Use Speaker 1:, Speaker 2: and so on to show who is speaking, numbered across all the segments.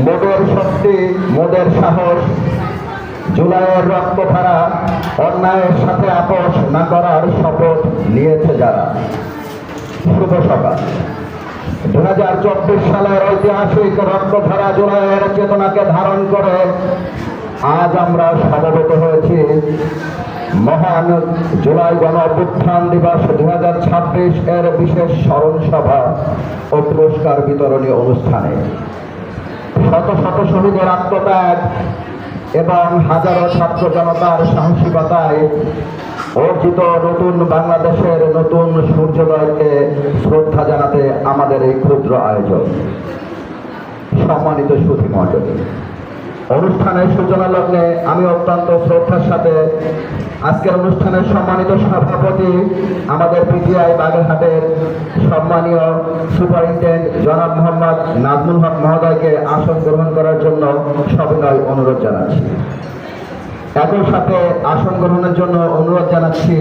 Speaker 1: মোদের শক্তি, মোদের সাহস, জুলাইয়ের রক্তধারা, অন্যায়ের সাথে আপোষ না করার শপথ নিয়েছে যারা। শুভ সকাল। 2024 সালের ঐতিহাসিক রক্তধারা জুলাইয়ের চেতনাকে ধারণ করে আজ আমরা সমবেত হয়েছি মহান জুলাই গণ অভ্যুত্থান দিবস 2026 এর বিশেষ স্মরণ সভা ও পুরস্কার বিতরণী অনুষ্ঠানে। শত শত শহীদের আত্মত্যাগ এবং হাজারো ছাত্র জনতার সাহসিকতায় অর্জিত নতুন বাংলাদেশের নতুন সূর্যোদয়কে শ্রদ্ধা জানাতে আমাদের এই ক্ষুদ্র আয়োজন। সম্মানিত সুধী মণ্ডলী, অনুষ্ঠানের সূচনা লগ্নে আমি অত্যন্ত শ্রদ্ধার সাথে আজকের অনুষ্ঠানের সম্মানিত সভাপতি আমাদের পিটিআই বাগেরহাটের সম্মানীয় সুপারিনটেন্ডেন্ট জনাব মোহাম্মদ নাজমুল হক মহোদয়কে আসন গ্রহণ করার জন্য সবিনয় অনুরোধ জানাচ্ছি। একই সাথে আসন গ্রহণের জন্য অনুরোধ জানাচ্ছি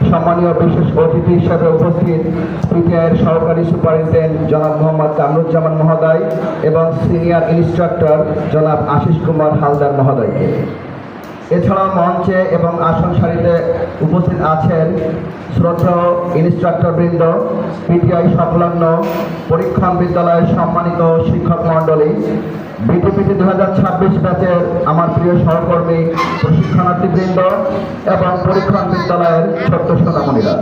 Speaker 1: সম্মানীয় বিশেষ অতিথি হিসেবে উপস্থিত পিটিআইয়ের সহকারী সুপারিনটেন্ডেন্ট জনাব মোহাম্মদ কামরুজ্জামান মহোদয় এবং সিনিয়র ইনস্ট্রাক্টর জনাব আশিস কুমার হালদার মহোদয়কে। এছাড়াও মঞ্চে এবং আসন সারিতে উপস্থিত আছেন শ্রদ্ধেয় ইনস্ট্রাক্টরবৃন্দ, পিটিআই সংলগ্ন পরীক্ষণ বিদ্যালয়ের সম্মানিত শিক্ষক মণ্ডলী, বিটিপিটি 2026 ব্যাচের আমার প্রিয় সহকর্মী প্রশিক্ষণার্থীবৃন্দ এবং পরীক্ষণ বিদ্যালয়ের ছোট্ট সোনামণিরা,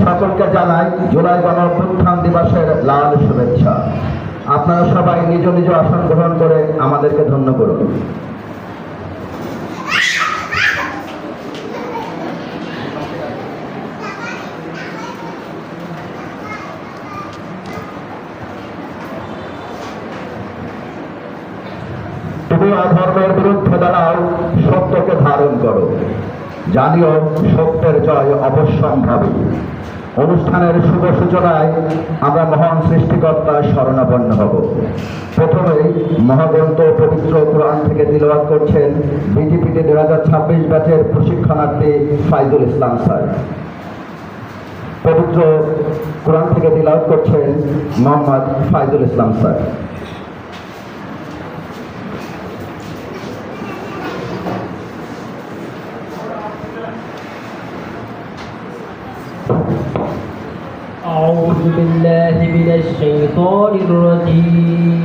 Speaker 1: সকলকে জানাই জুলাই গণ অভ্যুত্থান দিবসের লাল শুভেচ্ছা। আপনারা সবাই নিজ নিজ আসন গ্রহণ করে আমাদেরকে ধন্য করুন। তুমি অধর্মের বিরুদ্ধে দাঁড়াও, সত্যকে ধারণ করো, জানিও সত্যের জয় অবশ্যম্ভাবী। অনুষ্ঠানের শুভ সূচনায় আমরা মহান সৃষ্টিকর্তার শরণাপন্ন হব। প্রথমেই মহাগ্রন্থ পবিত্র কোরআন থেকে তিলাওয়াত করছেন বিটিপিটি 2026 ব্যাচের প্রশিক্ষণার্থী ফাইজুল ইসলাম স্যার। পবিত্র কোরআন থেকে তিলাওয়াত করছেন মোহাম্মদ ফাইজুল ইসলাম স্যার।
Speaker 2: أعوذ بالله من الشيطان الرجيم.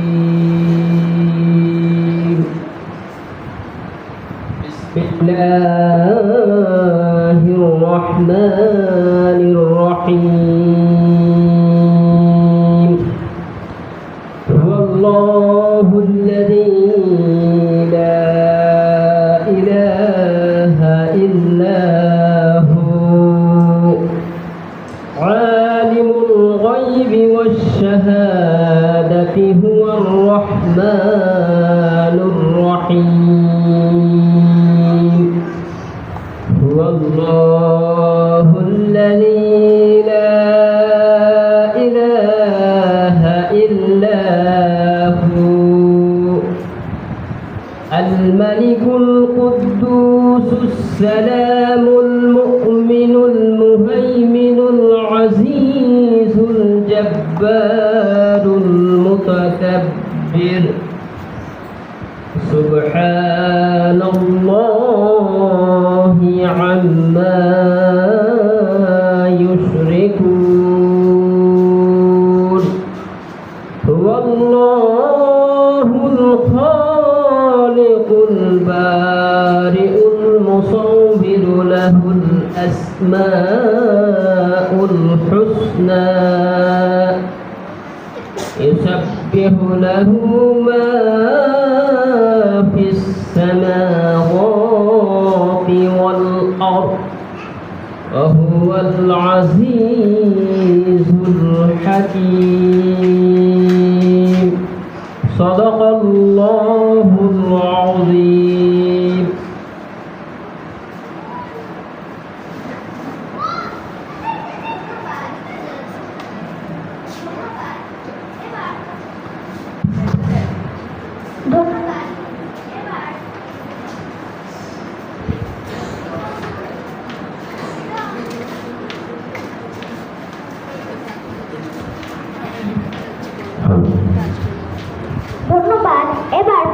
Speaker 2: بسم الله الرحمن الرحيم. هو الله الذي لا إله إلا هو عالم الغيب والشهادة هو الرحمن الرحيم. هو الله الذي لا إله إلا هو الملك القدوس السلام المؤمن المهيمن العزيز الجبار المتكبر. سبحان الله عما يشركون. هو الله الخالق البارئ المصور له الأسماء الحسنى يسبح له ما في السماوات والأرض وهو العزيز الحكيم. صدق الله العظيم.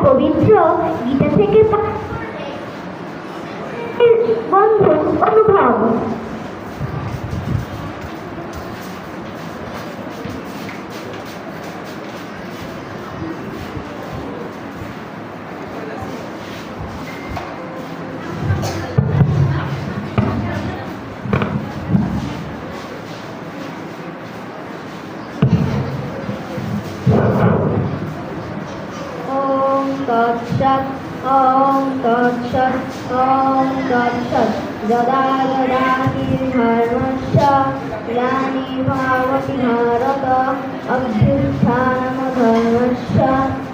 Speaker 3: পবিত্র গীতা থেকে বন্ধু অনুভব। ওম তৎসৎ ওম তৎসৎ ওম তৎসৎ যদা যদা হি ধর্মস্য গ্লানির্ভবতি ভারত অভ্যুত্থানম ধর্মস্য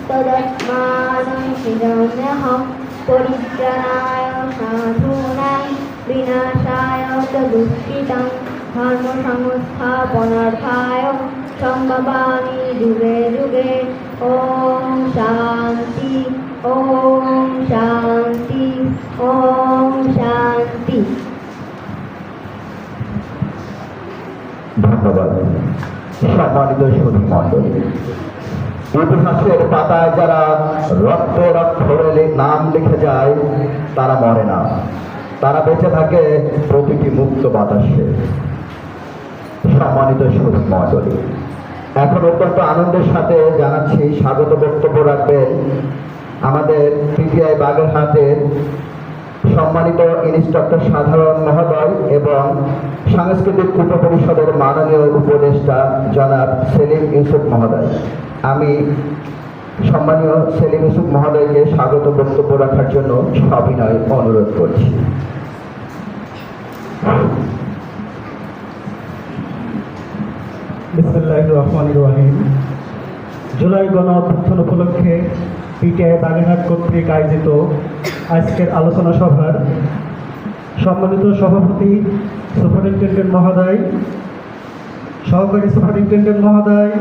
Speaker 3: তদাত্মাनं সৃজাম্যহং পরিত্রাণায় সাধূনাং বিনাশায় চ দুষ্কৃতং ধর্ম সংস্থাপনার্থায় সম্ভবামি যুগে যুগে। ওম শান্তি ওম শান্তি ওম শান্তি।
Speaker 1: ধন্যবাদ। সম্মানিত সুধী মণ্ডলী, ইতিহাসের পাতায় যারা রক্তের অক্ষরে নাম লিখে যায় তারা মরে না, তারা বেঁচে থাকে প্রতিটি মুক্ত বাতাসে। সম্মানিত সুধী মণ্ডলী, এখন অত্যন্ত আনন্দের সাথে জানাচ্ছি স্বাগত বক্তব্য রাখবেন আমাদের পিটিআই বাগেরহাটের সম্মানিত ইন্সট্রাক্টর সাধারণ মহোদয় এবং সাংস্কৃতিক উপপরিষদের মাননীয় উপদেষ্টা জনাব সেলিম ইউসুফ মহোদয়। আমি সম্মানীয় সেলিম ইউসুফ মহোদয়কে স্বাগত বক্তব্য রাখার জন্য সবিনয় অনুরোধ করছি।
Speaker 4: বিসমিল্লাহির রহমানির রহিম। জুলাই গণ অভ্যুত্থান উপলক্ষে পিটিআই বাগেরহাট কর্তৃক আয়োজিত আজকের আলোচনা সভার সম্মানিত সভাপতি সুপারিনটেনডেন্ট মহোদয়, সহকারী সুপারিনটেনডেন্ট মহোদয়,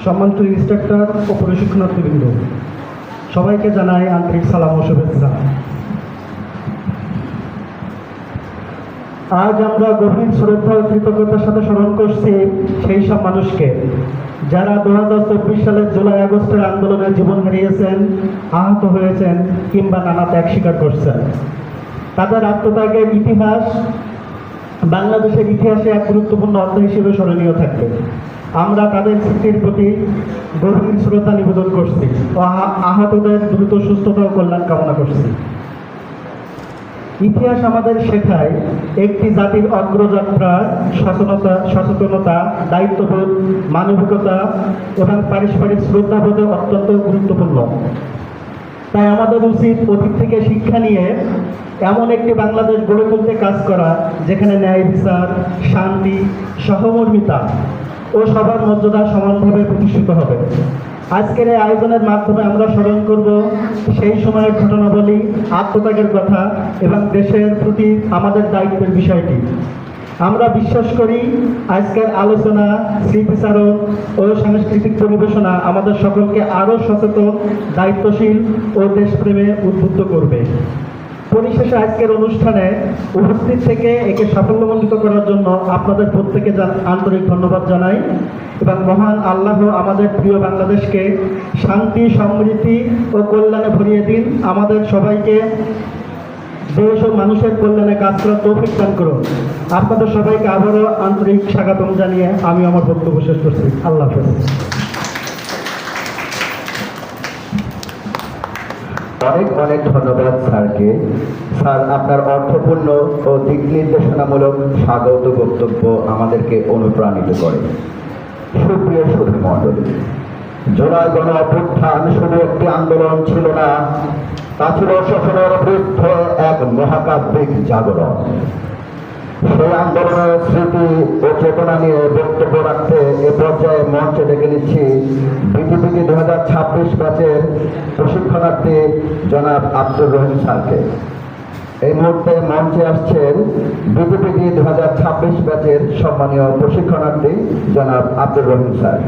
Speaker 4: সম্মানিত ইন্সট্রাক্টর ও প্রশিক্ষণার্থীবৃন্দ, সবাইকে জানাই আন্তরিক সালাম ও শুভেচ্ছা। আজ আমরা গভীর শ্রদ্ধা ও কৃতজ্ঞতার সাথে স্মরণ করছি সেই সব মানুষকে যারা 2024 সালের জুলাই আগস্টের আন্দোলনে জীবন হারিয়েছেন, আহত হয়েছেন কিংবা নানা ত্যাগ স্বীকার করছেন। তাদের আত্মত্যাগের ইতিহাস বাংলাদেশের ইতিহাসে এক গুরুত্বপূর্ণ অধ্যায় হিসেবে স্মরণীয় থাকবে। আমরা তাদের স্মৃতির প্রতি গভীর শ্রদ্ধা নিবেদন করছি ও আহতদের দ্রুত সুস্থতা ও কল্যাণ কামনা করছি। ইতিহাস আমাদের শেখায় একটি জাতির অগ্রযাত্রা সচেতনতা, দায়িত্ববোধ, মানবিকতা এবং পারস্পরিক শ্রদ্ধাবোধে অত্যন্ত গুরুত্বপূর্ণ। তাই আমাদের উচিত অতীত থেকে শিক্ষা নিয়ে এমন একটি বাংলাদেশ গড়ে তুলতে কাজ করা যেখানে ন্যায় বিচার, শান্তি, সহমর্মিতা ও সবার মর্যাদা সমানভাবে প্রতিষ্ঠিত হবে। আজকের এই আয়োজনের মাধ্যমে আমরা স্মরণ করব সেই সময়ের ঘটনাবলী, আত্মত্যাগের কথা এবং দেশের প্রতি আমাদের দায়িত্বের বিষয়টি। আমরা বিশ্বাস করি আজকের আলোচনা, স্মৃতিচারণ ও সাংস্কৃতিক পরিবেশনা আমাদের সকলকে আরও সচেতন, দায়িত্বশীল ও দেশপ্রেমে উদ্বুদ্ধ করবে। পরিশেষে আজকের অনুষ্ঠানে উপস্থিত থেকে একে সাফল্যমণ্ডিত করার জন্য আপনাদের প্রত্যেকে আন্তরিক ধন্যবাদ জানাই এবং মহান আল্লাহ আমাদের প্রিয় বাংলাদেশকে শান্তি, সমৃদ্ধি ও কল্যাণে ভরিয়ে দিন। আমাদের সবাইকে দেশ ও মানুষের কল্যাণে কাজ করার তৌফিক দান করুন। আপনাদের সবাইকে আবারও আন্তরিক স্বাগতম জানিয়ে আমি আমার বক্তব্য শেষ করছি। আল্লাহ হাফেজ।
Speaker 1: অনেক অনেক ধন্যবাদ স্যারকে। স্যার, আপনার অর্থপূর্ণ ও দিক নির্দেশনামূলক স্বাগত বক্তব্য আমাদেরকে অনুপ্রাণিত করে। সুপ্রিয় সুধী মণ্ডলী, জুলাই গণ অভ্যুত্থান শুধু একটি আন্দোলন ছিল না, তা ছিল শোষণের বিরুদ্ধে এক মহাকাব্যিক জাগরণ। সেই আন্দোলনের স্মৃতি ও চেতনা নিয়ে বক্তব্য রাখতে এ পর্যায়ে মঞ্চে ডেকে নিচ্ছি বিটিপিটি 2026 ব্যাচের প্রশিক্ষণার্থী জনাব আব্দুর রহিম স্যারকে। এই মুহূর্তে মঞ্চে আসছেন বিটিপিটি 2026 ব্যাচের সম্মানীয় প্রশিক্ষণার্থী জনাব আব্দুর রহিম স্যার।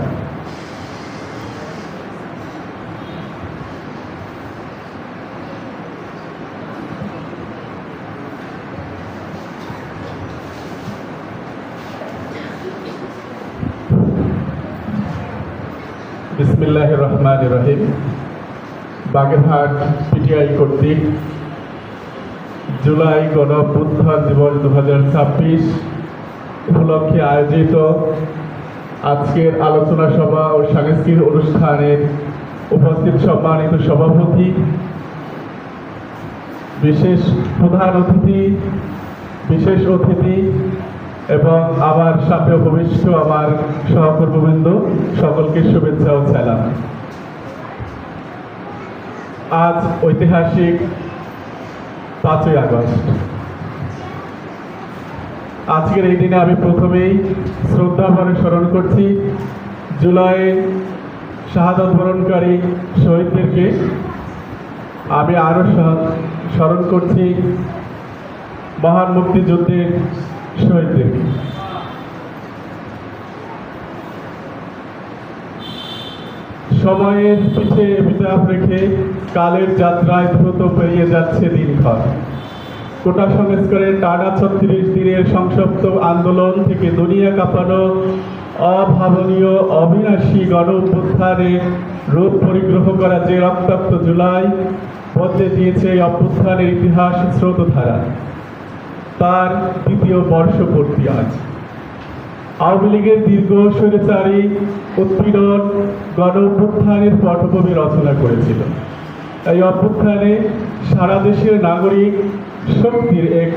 Speaker 5: বিসমিল্লাহির রহমানির রহিম। বাগেরহাট পিটিআই কর্তৃক জুলাই গণ অভ্যুত্থান দিবস 2026 উপলক্ষে আয়োজিত আজকের আলোচনা সভা ও সাংস্কৃতিক অনুষ্ঠানের উপস্থিত সম্মানিত সভাপতি, বিশেষ প্রধান অতিথি, বিশেষ অতিথি এবং আমার সামনে উপবিষ্ট আমার সহকর্মীবৃন্দ, সকলকে শুভেচ্ছা ও সালাম। আজ ঐতিহাসিক 5ই আগস্ট। আজকের এই দিনে আমি প্রথমেই শ্রদ্ধাভরে স্মরণ করছি জুলাইয়ে শাহাদাত বরণকারী শহীদদেরকে। আমি আরও স্মরণ করছি মহান মুক্তিযুদ্ধের শহীদদেরকে। সময়ের পিছে বিতাপ রেখে কালের যাত্রায় দ্রুত পেরিয়ে যাচ্ছে দিনক্ষণ। কোটা সংস্কারের টানা 36 দিনের সংক্ষিপ্ত আন্দোলন থেকে দুনিয়া কাঁপানো অভাবনীয় অবিনাশী গণ অভ্যুত্থানে রূপ পরিগ্রহ করা যে রক্তাক্ত জুলাই বদলে দিয়েছে এই অভ্যুত্থানের ইতিহাস স্রোতধারা। তার দ্বিতীয় বর্ষপূর্তি আজ। আওয়ামী লীগের দীর্ঘ স্বৈরাচারী উৎপীড়ন গণ অভ্যুত্থানের পটভূমি রচনা করেছিল। এই অভ্যুত্থানে সারা দেশের নাগরিক শক্তির এক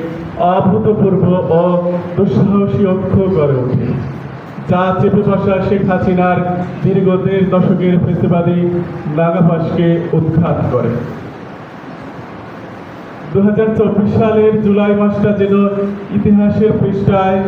Speaker 5: অভূতপূর্ব ও দুঃসাহসী ঐক্য গড়ে ওঠে, যা চেপে বসা শেখ হাসিনার দীর্ঘ 1.5 দশকের ফেসিবাদী নাগাফাসকে উৎখাত করে। 2024 সালের জুলাই মাসটা যেন ইতিহাসের পৃষ্ঠায়